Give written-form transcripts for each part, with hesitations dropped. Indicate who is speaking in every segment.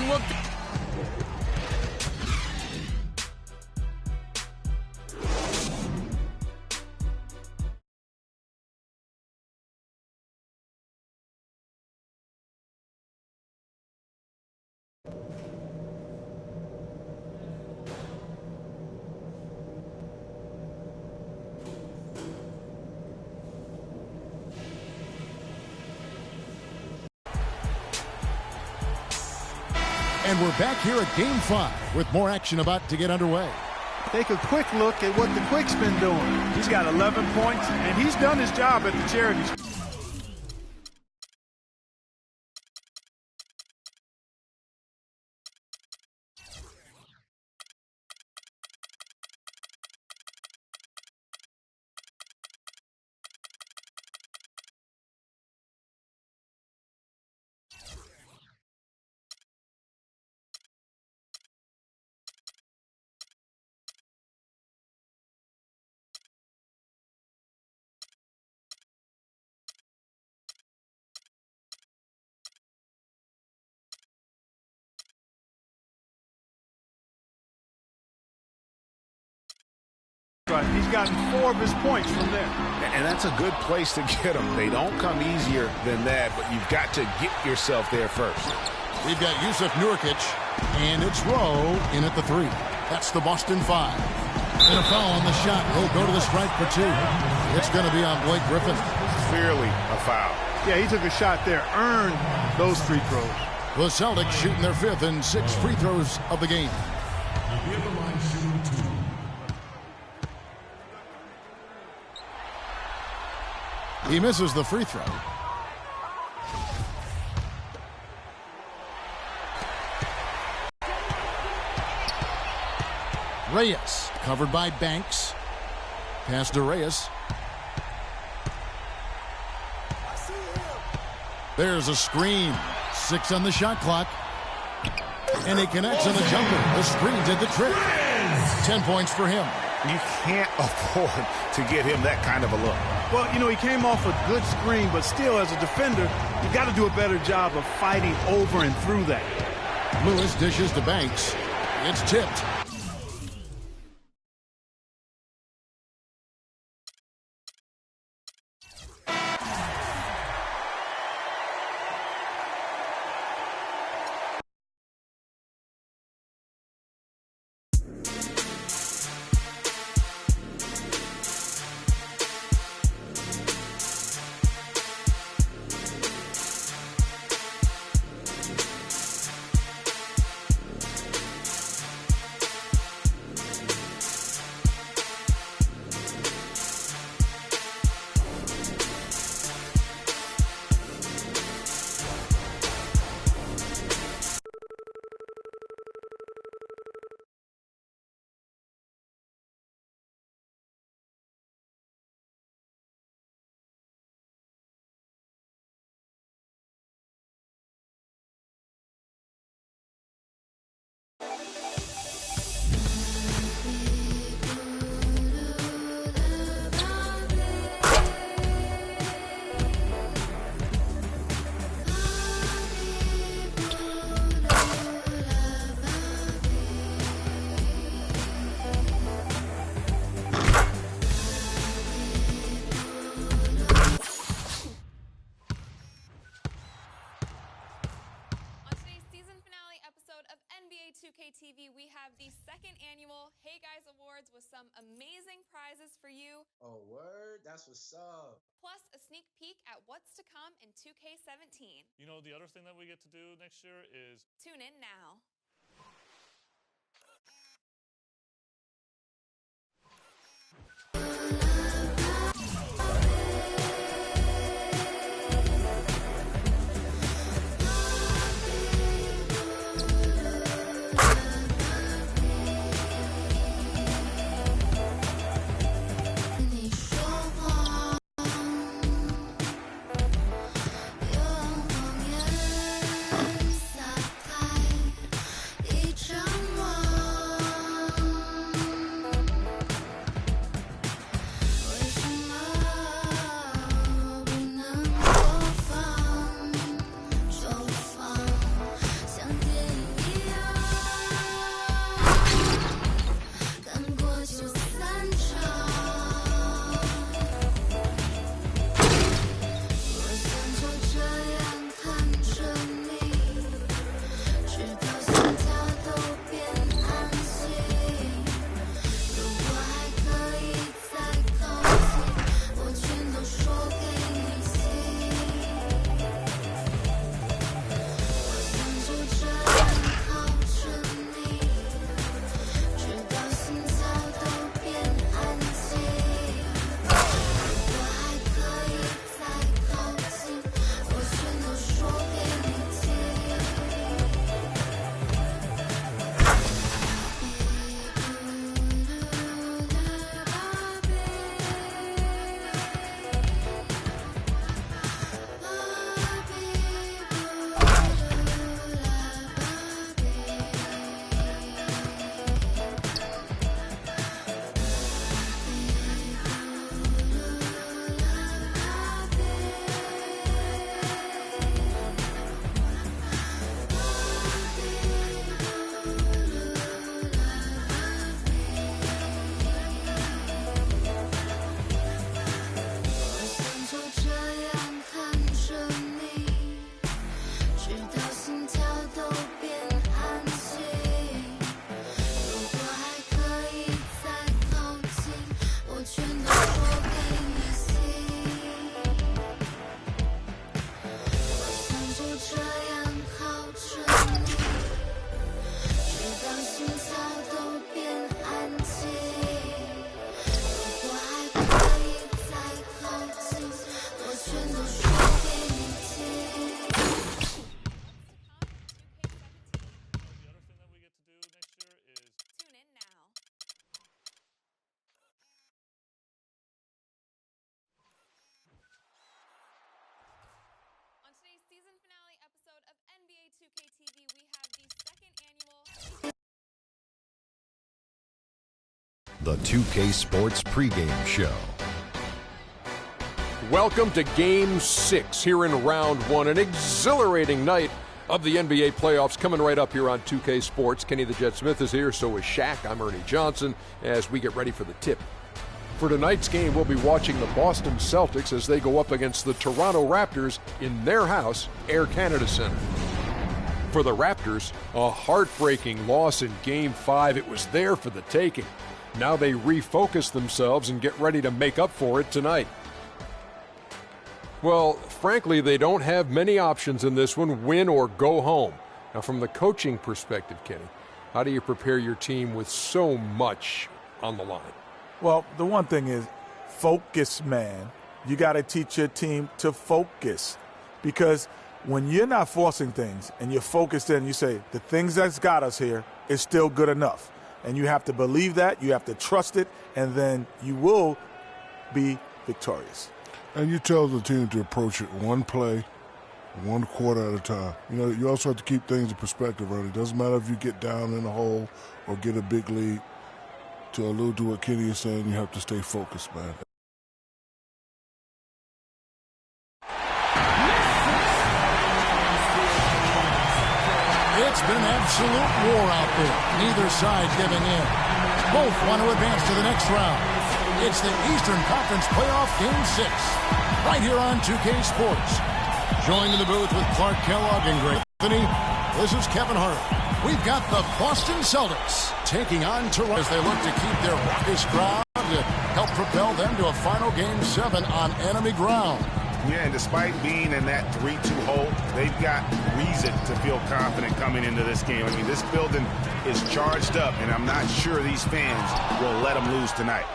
Speaker 1: and will...
Speaker 2: And we're back here at Game 5 with more action about to get underway.
Speaker 3: Take a quick look at what the Quick's been doing. He's got 11 points, and he's done his job at the charities. He's gotten 4 of his points from there.
Speaker 4: And that's a good place to get them. They don't come easier than that, but you've got to get yourself there first.
Speaker 2: We've got Yusuf Nurkic, and it's Rowe in at the 3. That's the Boston 5. And a foul on the shot. He'll go to the strike for 2. It's going to be on Blake Griffin.
Speaker 4: Clearly a foul.
Speaker 3: Yeah, he took a shot there, earned those free throws.
Speaker 2: The Celtics shooting their 5th and 6th free throws of the game. He misses the free throw. Reyes, covered by Banks. Pass to Reyes. There's a screen. 6 on the shot clock. And he connects on the jumper. The screen did the trick. 10 points for him.
Speaker 4: You can't afford to get him that kind of a look.
Speaker 3: Well, you know, he came off a good screen, but still, as a defender, you got to do a better job of fighting over and through that.
Speaker 2: Lewis dishes to Banks. It's tipped.
Speaker 5: NBA2K TV, we have the 2nd annual Hey Guys Awards with some amazing prizes for you.
Speaker 6: Oh, word? That's what's up.
Speaker 5: Plus a sneak peek at what's to come in 2K17.
Speaker 7: You know, the other thing that we get to do next year is...
Speaker 5: Tune in now.
Speaker 1: The 2K Sports pregame show.
Speaker 8: Welcome to Game 6 here in Round 1. An exhilarating night of the NBA playoffs coming right up here on 2K Sports. Kenny the Jet Smith is here, so is Shaq. I'm Ernie Johnson as we get ready for the tip. For tonight's game, we'll be watching the Boston Celtics as they go up against the Toronto Raptors in their house, Air Canada Center. For the Raptors, a heartbreaking loss in Game 5. It was there for the taking. Now they refocus themselves and get ready to make up for it tonight. Well, frankly, they don't have many options in this one, win or go home. Now, from the coaching perspective, Kenny, how do you prepare your team with so much on the line?
Speaker 9: Well, the one thing is focus, man. You got to teach your team to focus, because when you're not forcing things and you're focused in, you say, the things that's got us here is still good enough. And you have to believe that, you have to trust it, and then you will be victorious.
Speaker 10: And you tell the team to approach it one play, one quarter at a time. You know, you also have to keep things in perspective, right? It doesn't matter if you get down in the hole or get a big lead. To allude to what Kenny is saying, you have to stay focused, man.
Speaker 2: It's been absolute war out there. Neither side giving in. Both want to advance to the next round. It's the Eastern Conference Playoff Game 6, right here on 2K Sports. Joined in the booth with Clark Kellogg and Greg Anthony, this is Kevin Hart. We've got the Boston Celtics taking on Toronto as they look to keep their raucous crowd to help propel them to a final Game 7 on enemy ground.
Speaker 4: Yeah, and despite being in that 3-2 hole, they've got reason to feel confident coming into this game. I mean, this building is charged up, and I'm not sure these fans will let them lose tonight.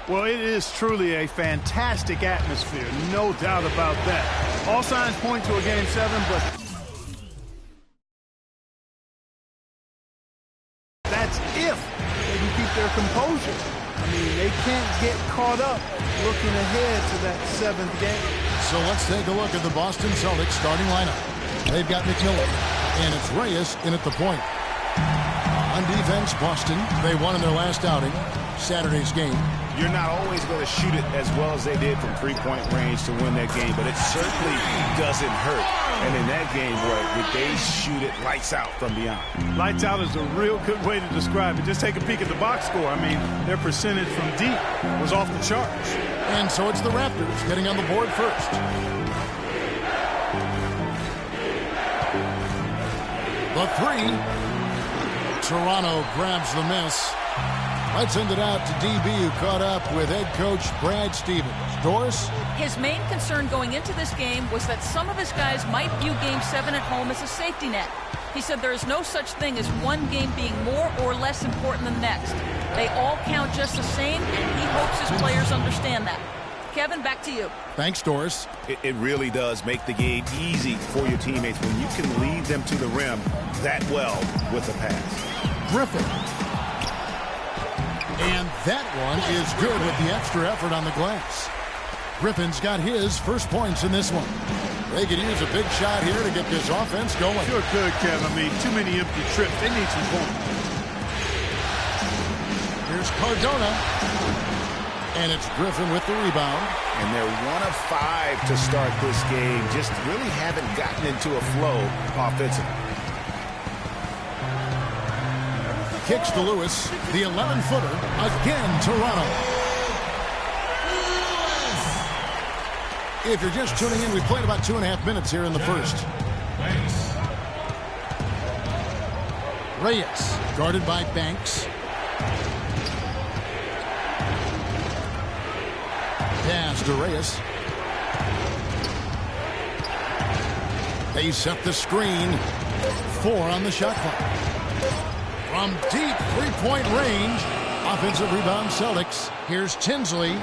Speaker 3: Well, it is truly a fantastic atmosphere, no doubt about that. All signs point to a Game 7, but that's if they can keep their composure. I mean, they can't get caught up looking ahead to that 7th game.
Speaker 2: So let's take a look at the Boston Celtics starting lineup. They've got McMillan, and it's Reyes in at the point. On defense, Boston, they won in their last outing, Saturday's game.
Speaker 4: You're not always going to shoot it as well as they did from three-point range to win that game, but it certainly doesn't hurt. And in that game, they shoot it lights out from beyond.
Speaker 3: Lights out is a real good way to describe it. Just take a peek at the box score. I mean, their percentage from deep was off the charts.
Speaker 2: And so it's the Raptors getting on the board first. The three. Toronto grabs the miss. Let's send it out to DB, who caught up with head coach Brad Stevens. Doris?
Speaker 11: His main concern going into this game was that some of his guys might view Game 7 at home as a safety net. He said there is no such thing as one game being more or less important than the next. They all count just the same, and he hopes his players understand that. Kevin, back to you.
Speaker 2: Thanks, Doris.
Speaker 4: It really does make the game easy for your teammates when you can lead them to the rim that well with a pass.
Speaker 2: Griffin. And that one is good with the extra effort on the glass. Griffin's got his first points in this one. They could use a big shot here to get this offense going.
Speaker 3: Sure could, Kevin. I mean, too many empty trips. They need some points.
Speaker 2: Here's Cardona. And it's Griffin with the rebound.
Speaker 4: And they're 1 of 5 to start this game. Just really haven't gotten into a flow offensively.
Speaker 2: Kicks to Lewis. The 11-footer. Again, Toronto. If you're just tuning in, we played about 2.5 minutes here in the first. Reyes, guarded by Banks. Pass to Reyes. They set the screen. 4 on the shot clock. From deep three-point range, offensive rebound Celtics. Here's Tinsley.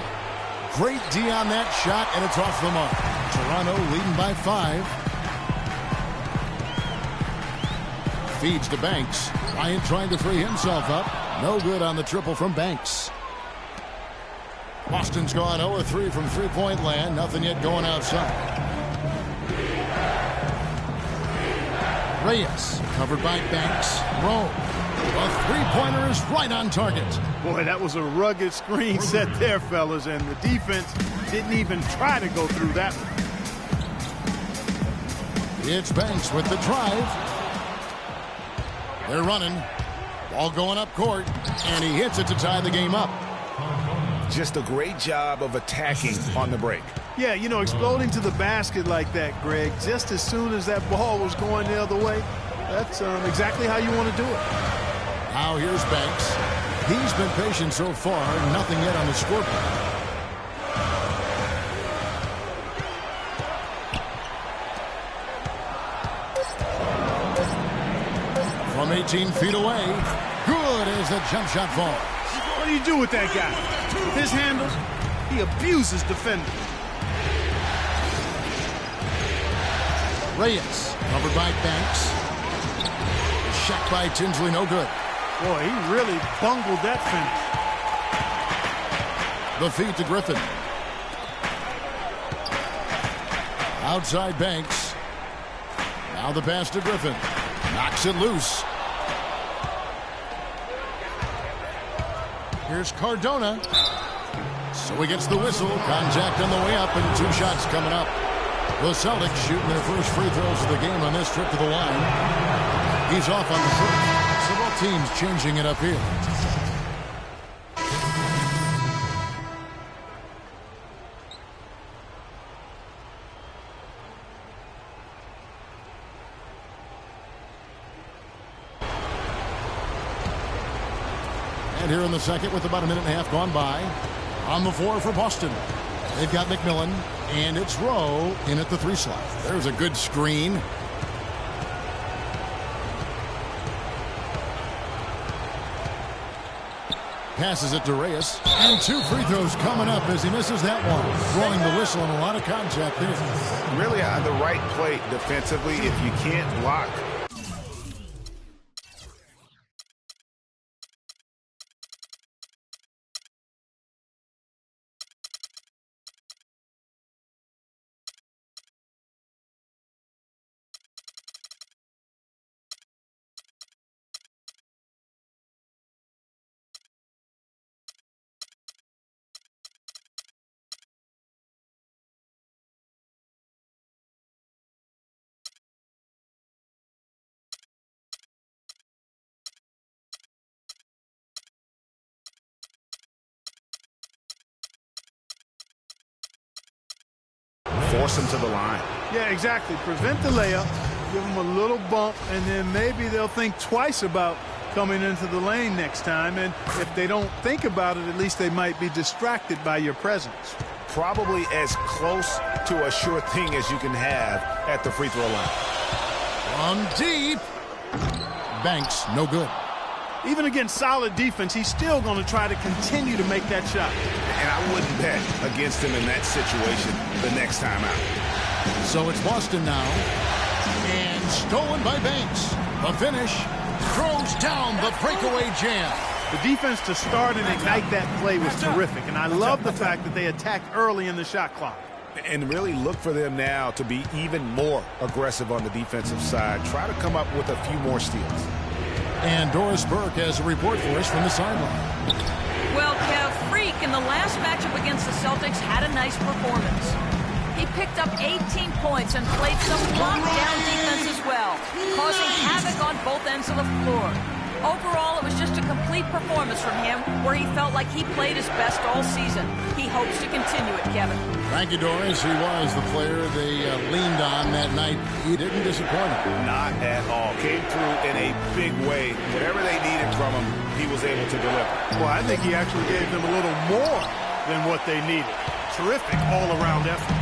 Speaker 2: Great D on that shot, and it's off the mark. Toronto leading by 5. Feeds to Banks. Bryant trying to free himself up. No good on the triple from Banks. Boston's gone 0-3 from three-point land. Nothing yet going outside. Reyes covered by Banks. Rowe. The three-pointer is right on target.
Speaker 3: Boy, that was a rugged screen set there, fellas, and the defense didn't even try to go through that one.
Speaker 2: It's Banks with the drive. They're running. Ball going up court, and he hits it to tie the game up.
Speaker 4: Just a great job of attacking on the break.
Speaker 3: Yeah, you know, exploding to the basket like that, Greg, just as soon as that ball was going the other way, that's exactly how you want to do it.
Speaker 2: Now here's Banks. He's been patient so far, nothing yet on the scoreboard. From 18 feet away, good as the jump shot falls.
Speaker 3: What do you do with that guy? His handle, he abuses defenders.
Speaker 2: Reyes, covered by Banks. Shot by Tinsley, no good.
Speaker 3: Boy, he really bungled that finish.
Speaker 2: The feed to Griffin. Outside Banks. Now the pass to Griffin. Knocks it loose. Here's Cardona. So he gets the whistle. Contact on the way up and 2 shots coming up. The Celtics shooting their first free throws of the game on this trip to the line. He's off on the first. So both teams changing it up here. And here in the second with about a minute and a half gone by. On the floor for Boston. They've got McMillan, and it's Rowe in at the 3 slot. There's a good screen. Passes it to Reyes. And 2 free throws coming up as he misses that one. Throwing the whistle and a lot of contact there.
Speaker 4: Really on the right plate defensively. If you can't block, force him to the line.
Speaker 3: Yeah, exactly. Prevent the layup, give them a little bump, and then maybe they'll think twice about coming into the lane next time. And if they don't think about it, at least they might be distracted by your presence.
Speaker 4: Probably as close to a sure thing as you can have at the free throw line.
Speaker 2: From deep. Banks, no good.
Speaker 3: Even against solid defense, he's still going to try to continue to make that shot.
Speaker 4: And I wouldn't bet against him in that situation the next time out.
Speaker 2: So it's Boston now. And stolen by Banks. The finish. Throws down the breakaway jam.
Speaker 3: The defense to start and ignite that play was terrific. And I love the fact that they attacked early in the shot clock.
Speaker 4: And really look for them now to be even more aggressive on the defensive side. Try to come up with a few more steals.
Speaker 2: And Doris Burke has a report for us from the sideline.
Speaker 11: Well, Kev, Freak in the last matchup against the Celtics had a nice performance. He picked up 18 points and played some lockdown defense as well, causing havoc on both ends of the floor. Overall, it was just a complete performance from him where he felt like he played his best all season. He hopes to continue it, Kevin.
Speaker 2: Thank you, Doris. He was the player they leaned on that night. He didn't disappoint him.
Speaker 4: Not at all. Came through in a big way. Whatever they needed from him, he was able to deliver.
Speaker 3: Well, I think he actually gave them a little more than what they needed. Terrific all-around effort.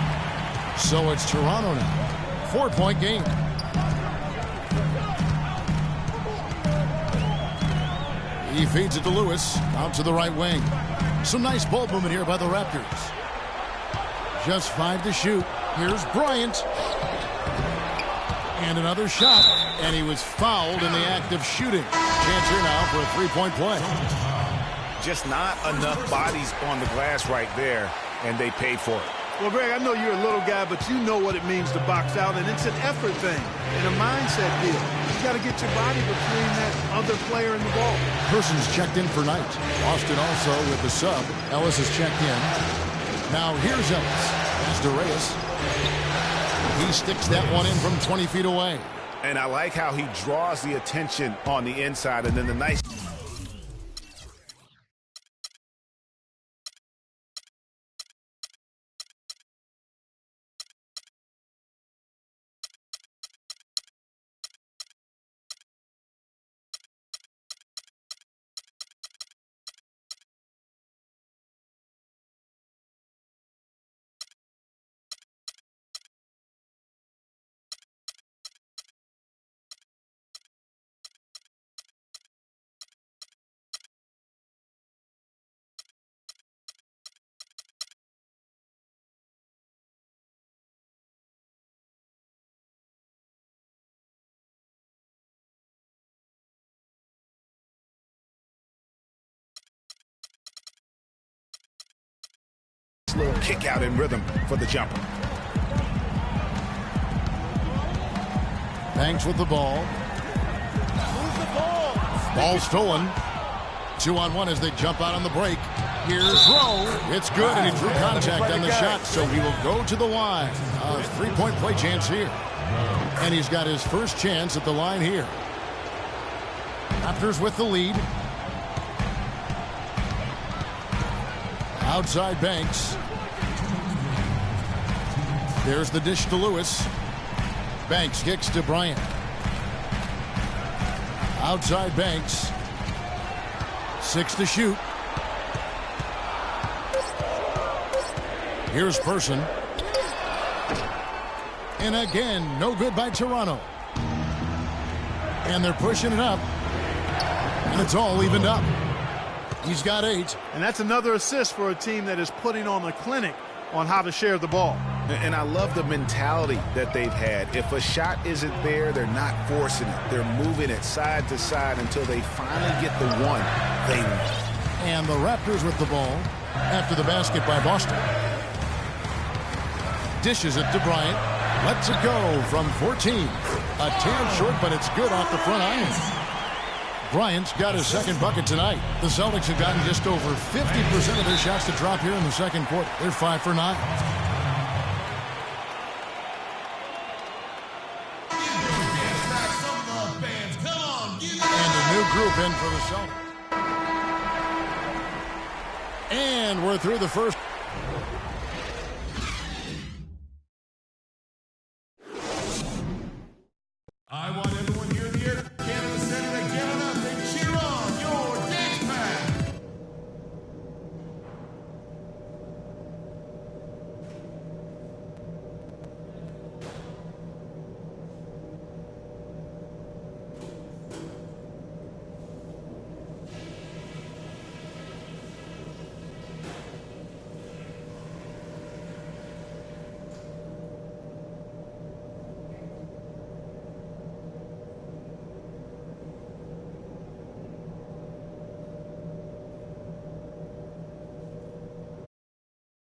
Speaker 2: So it's Toronto now. 4-point game. He feeds it to Lewis, out to the right wing. Some nice ball movement here by the Raptors. Just 5 to shoot. Here's Bryant. And another shot. And he was fouled in the act of shooting. Chance here now for a 3-point play.
Speaker 4: Just not enough bodies on the glass right there, and they paid for it.
Speaker 3: Well, Greg, I know you're a little guy, but you know what it means to box out, and it's an effort thing and a mindset deal. you got to get your body between that other player and the ball.
Speaker 2: Person's checked in for Knight. Austin also with the sub. Ellis is checked in. Now here's Ellis. Pass to Reyes. He sticks that one in from 20 feet away.
Speaker 4: And I like how he draws the attention on the inside, and then the nice... little kick out in rhythm for the jumper.
Speaker 2: Banks with the ball. Ball stolen. 2-on-1 as they jump out on the break. Here's Rowe. It's good, and he drew contact on the shot, so he will go to the line. A three-point play chance here. And he's got his first chance at the line here. Raptors with the lead. Outside Banks. There's the dish to Lewis. Banks kicks to Bryant. Outside Banks. 6 to shoot. Here's Person. And again, no good by Toronto. And they're pushing it up. And it's all evened up. He's got 8.
Speaker 3: And that's another assist for a team that is putting on a clinic on how to share the ball.
Speaker 4: And I love the mentality that they've had. If a shot isn't there, they're not forcing it. They're moving it side to side until they finally get the one they want.
Speaker 2: And the Raptors with the ball after the basket by Boston. Dishes it to Bryant. Lets it go from 14. A tad short, but it's good off the front iron. Bryant's got his second bucket tonight. The Celtics have gotten just over 50% of their shots to drop here in the second quarter. They're 5 for 9. And a new group in for the Celtics. And we're through the first. I want